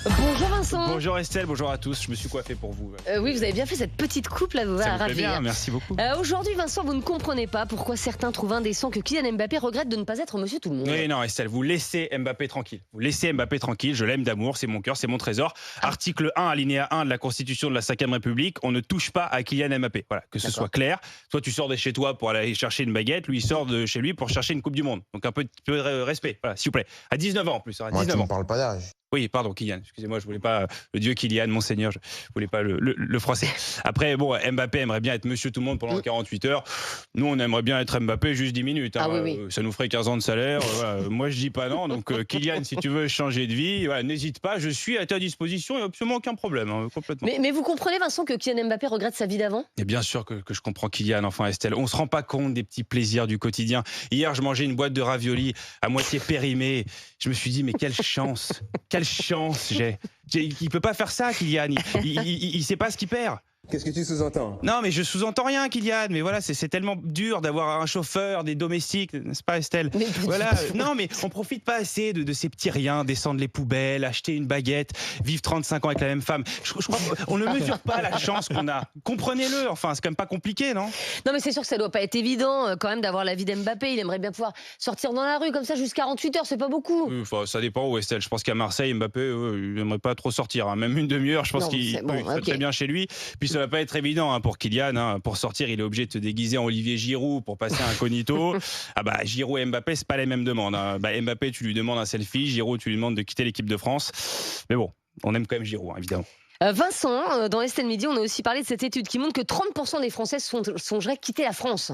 Bonjour Vincent. Bonjour Estelle, bonjour à tous. Je me suis coiffé pour vous. Oui, vous avez bien fait cette petite coupe là, vous va Ça me plaît ravir. bien, merci beaucoup. Aujourd'hui, Vincent, vous ne comprenez pas pourquoi certains trouvent indécent que Kylian Mbappé regrette de ne pas être Monsieur Tout le Monde. Oui, non, Estelle, vous laissez Mbappé tranquille. Vous laissez Mbappé tranquille. Je l'aime d'amour, c'est mon cœur, c'est mon trésor. Article 1, alinéa 1 de la Constitution de la 5e République. On ne touche pas à Kylian Mbappé. Voilà, que ce soit clair. Toi, tu sors de chez toi pour aller chercher une baguette. Lui, il sort de chez lui pour chercher une Coupe du Monde. Donc un peu de respect. Voilà, s'il vous plaît. À 19 ans en plus. À 19 Moi, tu ans. ne parles pas d'âge. Oui, pardon, Kylian. Excusez-moi, je voulais pas le dieu Kylian, monseigneur. Je voulais pas le froisser. Après, bon, Mbappé aimerait bien être Monsieur Tout le Monde pendant 48 heures. Nous, on aimerait bien être Mbappé juste 10 minutes. Hein. Ah, oui. Ça nous ferait 15 ans de salaire. Voilà. Moi, je dis pas non. Donc, Kylian, si tu veux changer de vie, voilà, n'hésite pas. Je suis à ta disposition. Il n'y a absolument aucun problème, hein, complètement. Mais vous comprenez, Vincent, que Kylian Mbappé regrette sa vie d'avant? Et bien sûr que je comprends Kylian, enfin Estelle. On se rend pas compte des petits plaisirs du quotidien. Hier, je mangeais une boîte de raviolis à moitié périmée. Je me suis dit, mais quelle chance j'ai. Il peut pas faire ça, Kylian. Il sait pas ce qu'il perd. Qu'est-ce que tu sous-entends? Non, mais je sous-entends rien, Kylian. Mais voilà, c'est tellement dur d'avoir un chauffeur, des domestiques, n'est-ce pas, Estelle? Voilà. Non, mais on profite pas assez de ces petits riens, descendre les poubelles, acheter une baguette, vivre 35 ans avec la même femme. Je crois qu'on ne mesure pas la chance qu'on a. Comprenez-le. Enfin, c'est quand même pas compliqué, non? Non, mais c'est sûr que ça doit pas être évident quand même d'avoir la vie d'Mbappé. Il aimerait bien pouvoir sortir dans la rue comme ça jusqu'à 48 heures. C'est pas beaucoup. Oui, enfin, ça dépend où, Estelle. Je pense qu'à Marseille, Mbappé, il n'aimerait pas trop sortir. Hein. Même une demi-heure, je pense qu'il serait très bien chez lui. Puis ça va pas être évident pour Kylian. Hein. Pour sortir, il est obligé de te déguiser en Olivier Giroud pour passer incognito. Ah bah, Giroud et Mbappé, c'est pas les mêmes demandes. Hein. Bah, Mbappé, tu lui demandes un selfie. Giroud, tu lui demandes de quitter l'équipe de France. Mais bon, on aime quand même Giroud, hein, évidemment. Vincent, dans Estelle Midi, on a aussi parlé de cette étude qui montre que 30% des Français songeraient quitter la France.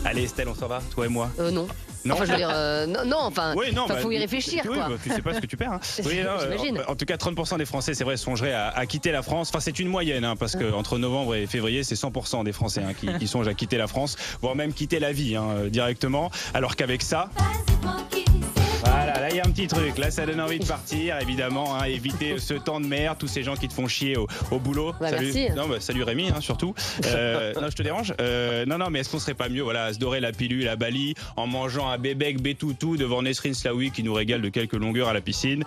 Allez, Estelle, on s'en va, toi et moi. Non. Non. Enfin, je veux dire, non, enfin, oui, non, faut y réfléchir, oui, quoi. Bah, tu sais pas ce que tu perds. Hein. Oui, j'imagine. En tout cas, 30% des Français, c'est vrai, songeraient à quitter la France. Enfin, c'est une moyenne, hein, parce qu'entre novembre et février, c'est 100% des Français qui songent à quitter la France, voire même quitter la vie directement. Alors qu'avec ça... Voilà, là il y a un petit truc, là ça donne envie de partir, évidemment, hein, éviter ce temps de merde, tous ces gens qui te font chier au boulot. Bah, salut. merci. Non, bah, salut Rémi, hein, surtout. Non, je te dérange non, mais est-ce qu'on serait pas mieux, voilà, à se dorer la pilule à Bali en mangeant un bébek bétoutou devant Nesrine Slaoui qui nous régale de quelques longueurs à la piscine?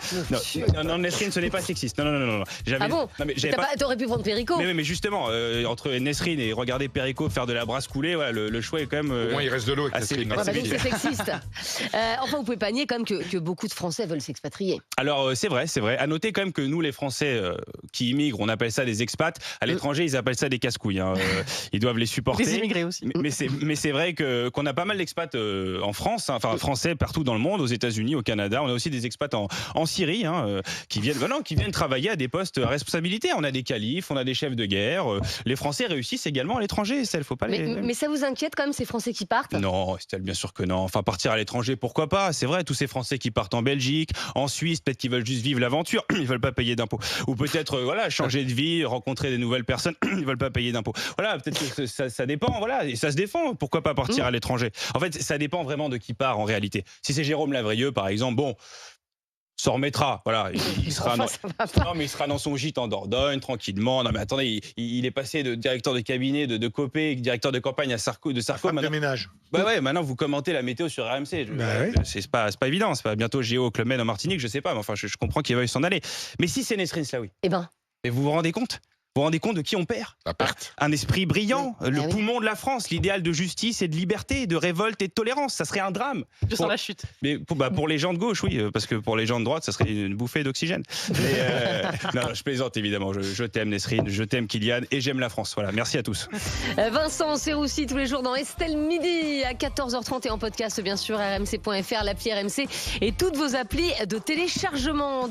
Non, Nesrine, ce n'est pas sexiste. Non. Ah bon? Non, mais t'aurais pu prendre Perico. Mais justement, entre Nesrine et regarder Perico faire de la brasse coulée, voilà, le choix est quand même. Au moins, il reste de l'eau avec assez Nesrine. Donc c'est sexiste. Enfin, vous pouvez pas nier quand même que beaucoup de Français veulent s'expatrier. Alors c'est vrai. À noter quand même que nous, les Français qui immigrent, on appelle ça des expats. À l'étranger, ils appellent ça des casse-couilles. Hein. Ils doivent les supporter. Les immigrés aussi. Mais c'est vrai qu'on a pas mal d'expats en France, hein, enfin français partout dans le monde, aux États-Unis, au Canada. On a aussi des expats en Syrie qui viennent travailler à des postes à responsabilité. On a des califes, on a des chefs de guerre. Les Français réussissent également à l'étranger. Estelle, faut pas mais ça vous inquiète quand même ces Français qui partent? Non, Estelle, bien sûr que non. Enfin, partir à l'étranger, pourquoi pas? C'est vrai, tous ces Français qui partent en Belgique, en Suisse, peut-être qu'ils veulent juste vivre l'aventure, ils veulent pas payer d'impôts. Ou peut-être changer de vie, rencontrer des nouvelles personnes, ils veulent pas payer d'impôts. Voilà, peut-être que ça dépend, voilà, et ça se défend. Pourquoi pas partir à l'étranger? En fait, ça dépend vraiment de qui part en réalité. Si c'est Jérôme Lavrieux, par exemple, bon, s'en remettra, voilà, il sera il sera dans son gîte en Dordogne, tranquillement. Non mais attendez, il est passé de directeur de cabinet de Copé, directeur de campagne de Sarko. Femme de ménage. Bah ouais, maintenant vous commentez la météo sur RMC. Oui. C'est pas évident, c'est pas bientôt Géo Clomène en Martinique, je sais pas, mais enfin je comprends qu'il veuille s'en aller. Mais si c'est Nesrine Slaoui, mais vous vous rendez compte? Vous vous rendez compte de qui on perd? La perte. Un esprit brillant, le poumon de la France, l'idéal de justice et de liberté, de révolte et de tolérance. Ça serait un drame. Juste en la chute. Mais pour les gens de gauche, oui, parce que pour les gens de droite, ça serait une bouffée d'oxygène. Non, je plaisante évidemment. Je t'aime Nesrine, je t'aime Kylian et j'aime la France. Voilà, merci à tous. Vincent Serroussi tous les jours dans Estelle Midi à 14h30 et en podcast bien sûr rmc.fr, l'appli RMC et toutes vos applis de téléchargement.